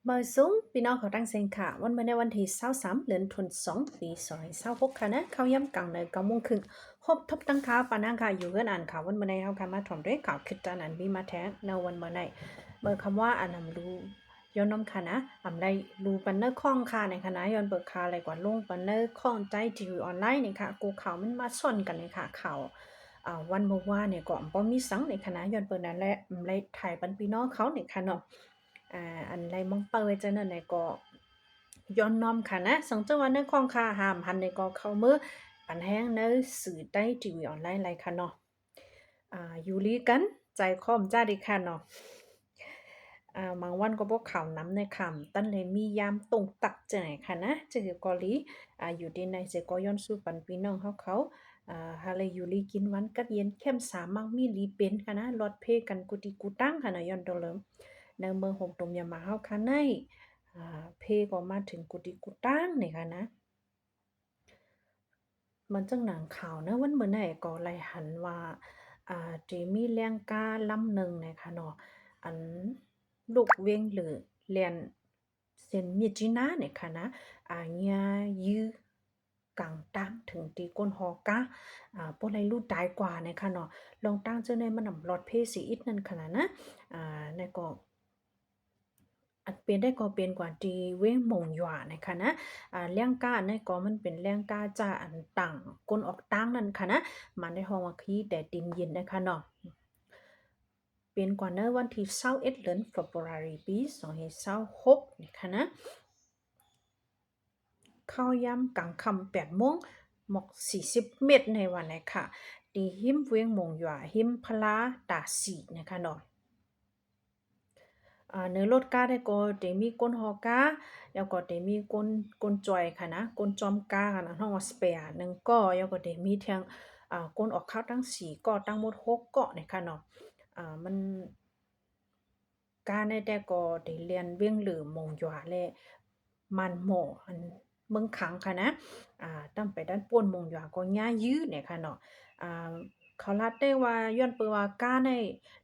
เมื่อสูงพี่น้องเขาตั้งเสียงค่ะวันเมื่อในวันที่23เดือนธันวาคมปี2026ค่ะนะเข้าย่ำกลางใน9 โมงครึ่งพบทบตั้งข่าวปานังค่ะอยู่กันอ่านข่าววันเมื่อในเขาค่ะมาถ่อมด้วยข่าวคิดจานอันบีมาแท้ในวันเมื่อในเมื่อคำว่าอันนำรู้ย้อนน้ำค่ะนะอำไรรู้ปันเนอร์ข้องค่ะในคณะย้อนเบิกข่าวอะไรกว่าลงปันเนอร์ข้องใจทีวีออนไลน์เนี่ยค่ะกูข่าวมันมาซ่อนกันเลยค่ะข่าววันเมื่อวานเนี่ยก็บ่มีสังในคณะย้อนเปิดนั่นแหละไรถ่ายปันพี่น้องเขาเนี่ยค่ะเนาะ อันไรมองเปิดจะนั่นไหนก็ย้อนน้อมค่ะนะสองจังหวัดในคองคาหามหันในก็เข้ามือปันแห้งในสื่อได้ทีวีออนไลน์ไรค่ะเนาะอยู่ลีกันใจคอมจ้าดีค่ะเนาะบางวันก็บอกข่าวน้ำในคำตั้นเลยมียามตรงตักจะไหนค่ะนะจะคือกอลีอยู่ดีในเสก็ย้อนสู้ปันพี่น้องเขาฮาเลยอยู่ลีกินวันกัดเย็นเข้มสามมักมีลีเป็นค่ะนะลอดเพกันกุติกูตั้งค่ะนะย้อนโดเลิม ในเมืองหงตมยามาเฮาค่ะในเพก็มาถึงกุฏิกุตั้งนี่ค่ะนะมันจังหนังข่าวนะวันเมื่อไหร่ก็ไล่หันว่าที่มีแรงกาลำหนึ่งนะคะเนาะอันลูกเวียงหรือเรียนเซ็นมีจีนาเนี่ยค่ะนะญายื้อกลางตั้งถึงตีก้นฮอกะพวกไรลูกตายกว่าเนี่ยค่ะเนาะลองตั้งเจ้าในมันนำรอดเพสีอิดนั่นขนาดนะในก็อันเป็นได้ก็เป็นกว่าที่เว้งหมงหยวานะคะนะเลี้ยงก้าในก็มันเป็นเลี้ยงก้าจ้าอันต่างก้นออกตั้งนั่นค่ะนะมันได้ห้องว่าขี้แต่ดินเย็นนะคะเนาะเป็นกว่าในวันที่21เดือน February ปี2026นะคะนะเข้าย่ำกลางค่ำ8 โมงหมอก40 เมตรในวันนี้ค่ะดีหิมเวียงหมงหยวาหิมพลาตาสีนะคะเนาะ เนื้อรถก้าได้ก็เตมีก้นฮอก้าแล้วก็เตมีก้นจอยค่ะนะก้นจอมก้าค่ะนะห้องว่าสเปียหนึ่งก็แล้วก็เตมีเทียงก้นออกข้าวทั้ง4ก็ตั้งหมด6เกาะเนี่ยค่ะเนาะมันก้าในแต่ก็เตเรียนเวียงหรือมงหยวาและมันหม้ออันเมืองขังค่ะนะตั้งไปด้านป่วนมงหยวาก็ย่ายื้อเนี่ยค่ะเนาะอ่า เขาลัดได้ว่าย้อนเปือว่าก้าใน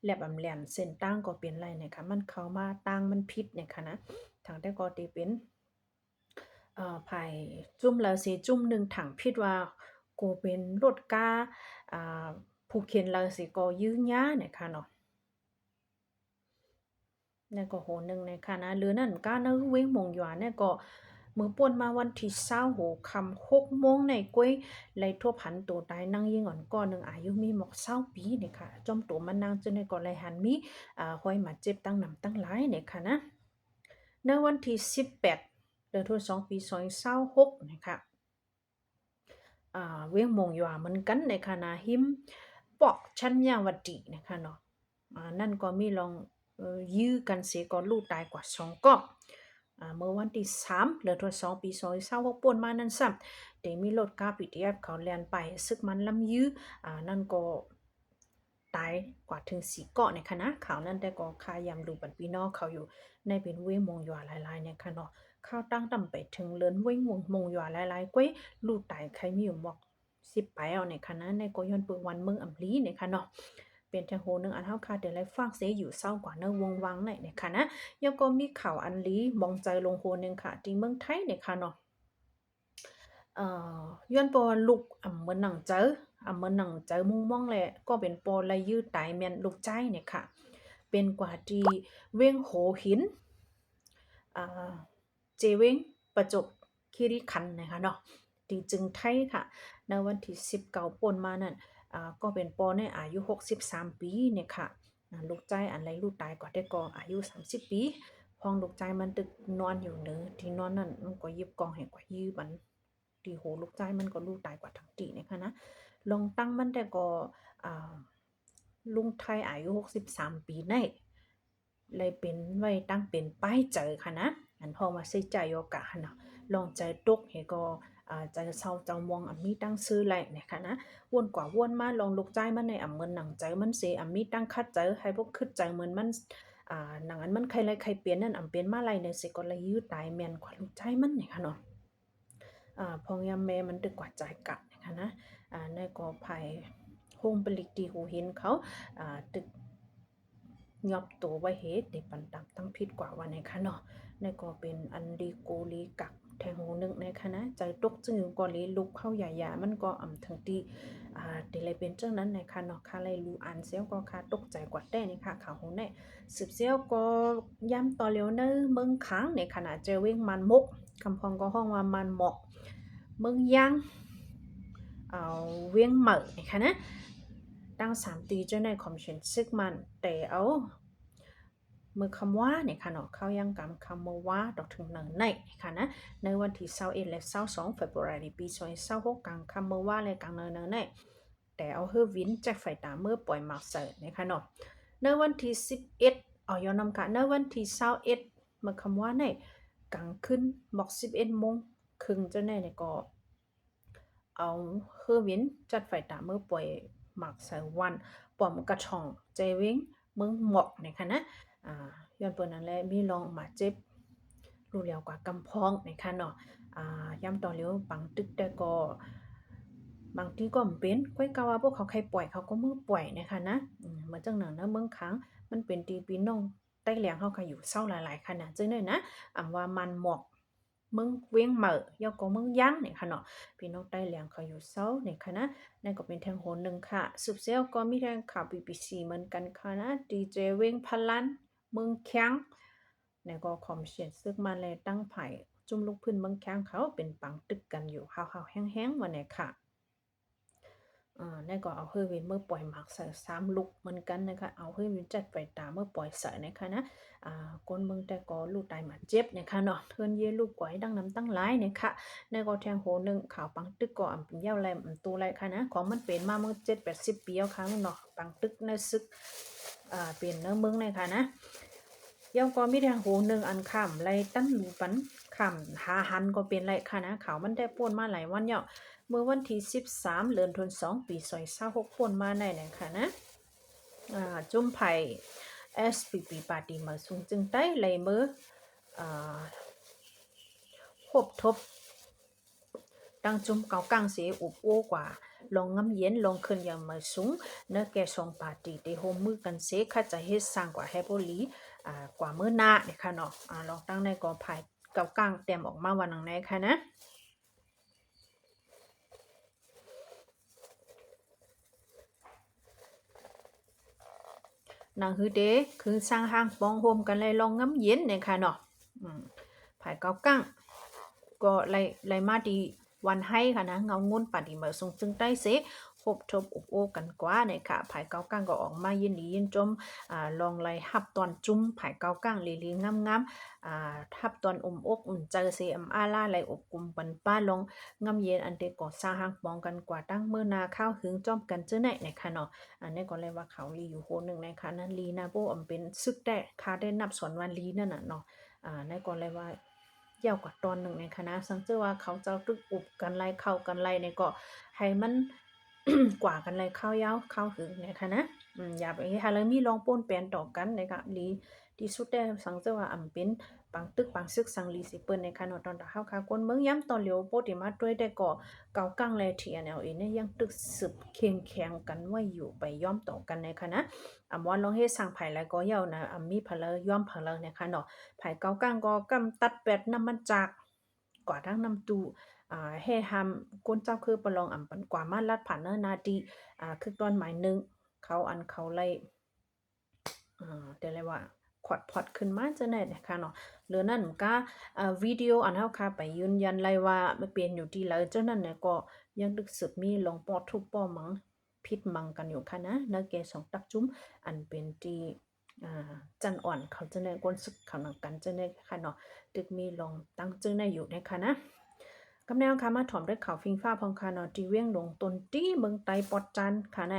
แหลบอำแหลมเส้นตั้งก็เป็นไรเนี่ยค่ะมันเข้ามาตั้งมันผิดเนี่ยค่ะนะทางแต่ก็ตีเป็นภายจุ่มแล้วสิจุ่มหนึ่งถังผิดว่ากูเป็นรถก้าอ่าผู้เขียนแล้วสิก็ยื้อย้าเนี่ยค่ะเนาะ เนี่ยก็โหนึงในค่ะนะหรือนั่นก้าเนเว้งมงหยวนเนี่ยก็มือป่วนมาวันที่20โหคำ6 โมงในก้วยไล่ทั่วพันตัวตายนั่งยิงอ่อนก้อนหนึ่งอายุมีหมอก20 ปีเนี่ยค่ะจอมตัวมันนางจนในก็ไล่หันมีห้อยมาเจ็บตั้งนำตั้งหลายเนี่ยค่ะนะในวันที่18เดือนธันวาคมปี2026นะคะเวียงมงหยวเหมือนกันในคณะหิมปอกชัญญาวดีนะคะเนาะนั่นก็มีลองยื้อกันเสียก่อนลูกตายกว่า2ก็เมื่อวันที่3เดือนธันวาคมปี2026ป่วนมานั่นซ้ำแต่มีรถกา PDF เขาแล่นไปซึกมันลำยื้อนั่นก็ตายกว่าถึง4เกาะในคณะข่าวนั้นแต่ก็คายำดูบันพี่น้องเขาอยู่ในเป็นเวยมงหยวหลายๆเนี่ยค่ะเนาะข้าวตั้งต่ำไปถึงเลินเวยมงหยวหลายๆก้วยลูกตายใครมีอยู่หมอก10ไปเอาในคณะในก็ย้อนเปิงวันเมืองอำลีในค่ะเนาะ เป็นทางโหนึงอันเฮาค่ะเดี๋ยวไลฟากเสอยู่เศร้ากว่าเนอวงวังไหนเนี่ยค่ะนะยังก็มีข่าวอันลีมองใจลงโหนึงค่ะที่เมืองไทยเนี่ยค่ะเนาะเอ่ย้อนปอลูกเหมือนหนังเจอเหมือนหนังเจอมุงม่องแหละก็เป็นปอลายยืดตายแม่นลูกใจเนี่ยค่ะเป็นกว่าที่เว้งโหหินอ่าเจเว้งประจบคีรีขันธ์นะคะเนาะที่จึงไทยค่ะในวันที่19ป่นมานั่น ก็เป็นปอในอายุ63 ปีเนี่ยค่ะลูกใจอันไรลูกตายกว่าได้ก็อายุ30 ปีพองลูกใจมันตึกนอนอยู่เนอที่นอนนั่นมันก็ยิบกองให้กว่ายื้อมันที่โหลูกใจมันก็ลูกตายกว่าทั้งตีเนี่ยค่ะนะลองตั้งมันแต่ก็อ่าลุงไทยอายุ63 ปีในเลยเป็นไว้ตั้งเป็นป้ายเจอค่ะนะอันพอมาใส่ใจโอกาสนะลองใจตกให้ก็ใจเศร้าเจ้ามองมีตั้งซื้อไรเนี่ยค่ะนะ วนกว่าวนมาลองลุกใจมันในเหมือนหนังใจมันเสมีตั้งคัดใจให้พวกคึดใจเหมือนมันหนังอันมันใครไรใครเปลี่ยนนั่นเปลี่ยนมาไรในสิก็เลยยืดตายแม่นกว่าลูกใจมันเนี่ยค่ะเนาะพองยามแม่มันดึกกว่าใจกัดนะคะนะในกอภัยโฮมปลิกตีหูเห็นเขาตึกยอบตัวไว้เหตุในปันตับตั้งพิษกว่าวันในค่ะเนาะ นี่ก็เป็นอันดีโกลีกักแทงหูนึงนะคะนะใจตกจึงอยู่ก่อนลีลุกเข้าใหญ่ๆมันก็ถึงที่เดเลยเป็นเจ้านั้นนะคะเนาะค่ะเลยรู้อ่านเสียวก็ค่ะตกใจกว่าแต่นี่ค่ะข่าวหูแน่สืบเสียวก็ย้ำต่อเร็วเนอะเมืองค้างในขณะเจอเว้งมันมกคำพองก็ห้องว่ามันหมอกเมืองยังเอาเวียงเหมอนะคะนะตั้ง3 ตีเจ้าในคอมมิชชั่นซึกมันแต่เอามือคำว่าเนี่ยค่ะเนาะเข้ายังกำคำว่าดอกถึงหนึ่งในค่ะนะในวันที่21และ22 February ปี2026กลางคำว่าและกลางเนินในแต่เอาเฮอวินแจ็คไฟตาเมื่อปล่อยมาเสิร์นะคะเนาะในวันที่11ย้อนนำค่ะในวันที่21เมื่อคำว่าในกลางขึ้นบอก11 โมงครึ่งเจ้าแน่เนี่ยก็เอาเฮอวินจัดไฟตาเมื่อปล่อยหมักเสิร์วันปอมกระช่องเจวิงเมืองหมอกนะคะนะย้อนเปิ้นนั่นแหละมีลองมาเจ็บรู้แล้วกว่ากำพองนะคะเนาะย้ำต่อเร็วบางตึกแต่ก็บางทีก็เป็นก้อยกาว่าพวกเขาใครปล่อยเขาก็มือปล่อยนะคะนะเหมือนจังหนังนะเมืองค้างมันเป็นตีปีน้องใต้เหลียงเขาก็อยู่เศร้าหลายๆขนาดจึงเลยนะว่ามันหมอกมึงเวียงเหมอยอก็มึงยั้งเนี่ยค่ะเนาะพี่น้องใต้เหลียงเขาอยู่เศร้าเนี่ยค่ะนะนั่นก็เป็นทางโหนหนึ่งค่ะสืบเซลก็มีทางข่าว BBC เหมือนกันค่ะนะดีเจเวียงพลันเมืองแข้งแล้วก็คอมเชียนซึกมาเลยตั้งไผ่จุ่มลูกพื้นเมืองแข้งเขาเป็นปังตึกกันอยู่ข้าวๆแห้งๆวันไหนค่ะนั่นก็เอาเฮอวินเมื่อปล่อยหมักใส่3 ลูกเหมือนกันนะคะเอาเฮอวินจัดไฟตาเมื่อปล่อยใส่นะคะนะคนเมืองแต่ก็ลูกตายมาเจ็บนะคะเนาะเทือนเยลูกก๋วยดังน้ำตั้งหลายนะคะนั่นก็แทงโหนึงข่าวปังตึกก็เป็นยาวแลมตัวไรค่ะนะของมันเป็นมาเมื่อ7-80 ปีแล้วครั้งเนาะปังตึกในซึกเปลี่ยนเนื้อเมืองเลยค่ะนะยังก็มีทางโหนึงอันค่ำไรตั้นหลูปันค่ำหาหันก็เป็นไรค่ะนะข่าวมันได้ป่วนมาหลายวันเนาะ เมื่อวันที่13เดือนธันวาคมปี2026ป่นมาในนะคะนะจุ่มไผ่ SPP ปาร์ตี้มาสูงจึงได้เลยเมื่อพบทบดังจุ่มเก่ากลางเสียอุบโอ้กว่าลองง้ำเย็นลองขึ้นอย่างมาสูงเนื้อแกสองปาร์ตี้ได้โฮมมือกันเสียข้าจะเฮ็ดสร้างกว่าแฮปโปลีกว่าเมื่อหน้าเนี่ยค่ะเนาะลองตั้งในกอไผ่เก่ากลางเต็มออกมาวันหนังในค่ะนะนางฮือเดคือสร้างห้างปองโฮมกันเลยลองง้ำเย็นเนี่ยค่ะเนาะภายเก้ากั้งก็ไล่มาดีวันให้ค่ะนะเงางุ่นปาดีมาทรงจึงได้เสพบทบอบโอกันกว่าเนี่ยค่ะภายเก้ากั้งก็ออกมายินดียินจมลองไล่ฮับตอนจุ้มภายเก้ากั้งลีลีงามทับตอนอกเจอเสียมอาล่าไล่อบกลุ่มปันป้าลงง้ำเย็นอันเดก็สร้างห้างปองกันกว่าตั้งเมื่อนาข้าวหึงจอมกันเจ้าไหนเนี่ยค่ะเนาะอันนี้ก็เลยว่าเขาลีอยู่โหนึงนะคะนั้นลีนะโบเป็นซึกได้คาได้นับสอนวันลีนั่นน่ะเนาะนั่นก็เลยว่ายาวกว่าตอนหนึ่งในคณะสังเจอว่าเขาจะตึกอุบกันไล่เข้ากันไล่เนี่ยก็ให้มัน กว่ากันไล่เข้ายาวเข้าหึงในคณะอย่าไปให้เลยมีลองป้นแปลนต่อกันนะคะลีที่สุดได้สังเจอว่าเป็นปังตึกปังซึกสังลีสิเปิ้นในคณะตอนตะเฮาค่ะคนเมืองย้ำตอนเหลียวโปติมาด้วยได้ก็เกากังแลเทียแนวเอเนี่ยยังตึกสืบเคียงแข็งกันไว้อยู่ไปย้อมต่อกันในคณะว่าลองเฮ็ดสร้างไผแล้วก็เยานะมีเพลย้อมเพลนะคะเนาะไผเกากังก็กำตัดแปดน้ำมันจากกว่าทั้งน้ำตูให้ทำก้นเจ้าคือประลองปันกว่ามาลัดผ่านเนนาดีคือตอนหมายนึงเขาไล่เดี๋ยวเลยว่าขอดพอดขึ้นมาจะไหนนะคะเนาะหรือนั่นก็วิดีโออันเฮาค่ะไปยืนยันไล่ว่าไม่เปลี่ยนอยู่ที่แล้วเจ้านั่นเนี่ยก็ยังดึกสืบมีลองปอดทุบป้อมังพิษมังกันอยู่ค่ะนะเนื้อแกสองตักจุ้มอันเป็นที่จันอ่อนเขาจะในกวนศึกเขาหนังกันจะในค่ะเนาะดึกมีลองตั้งจึงในอยู่นะคะนะกำแนวค่ะมาถอมด้วยข่าวฟิงฟ้าพองคาเนาะที่เวียงลงตนตี้เมืองไตปอดจันค่ะใน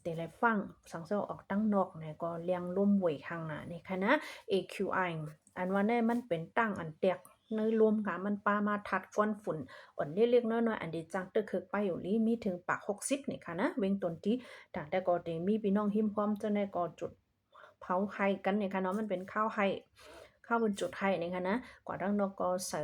แต่ละฟังสังเสออกตั้งนอกเนี่ยก็เลี้ยงร่มหวยข้างหน้านี่ค่ะนะ AQI อันว่าเนี่ยมันเป็นตั้งอันแตกเนยรวมค่ะมันปามาทัดฟ้อนฝุ่นอ่อนเล็กๆน้อยๆอันดีจังตึกคือไปอยู่ลีมีถึงปาก60นี่ค่ะนะเวงตนที่ต่างแต่ก็ได้มีพี่น้องหิมพร้อมจะในก็จุดเผาไข่กันเนี่ยค่ะเนาะมันเป็นข้าวไข่ข้าวบนจุดไข่นี่ค่ะนะกว่าดังนอกก็ใส่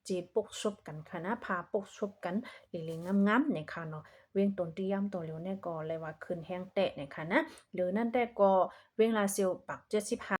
จีปกซบกันค่ะนะพาปกซบกันหลิงๆงามๆเนี่ยค่ะเนาะเวียงตนที่ย่ำตัวเหลียวเนี่ยก็เลยว่าขึ้นแห้งแตะเนี่ยค่ะนะหรือนั่นแต่ก็เวียงลาเซียวปัก75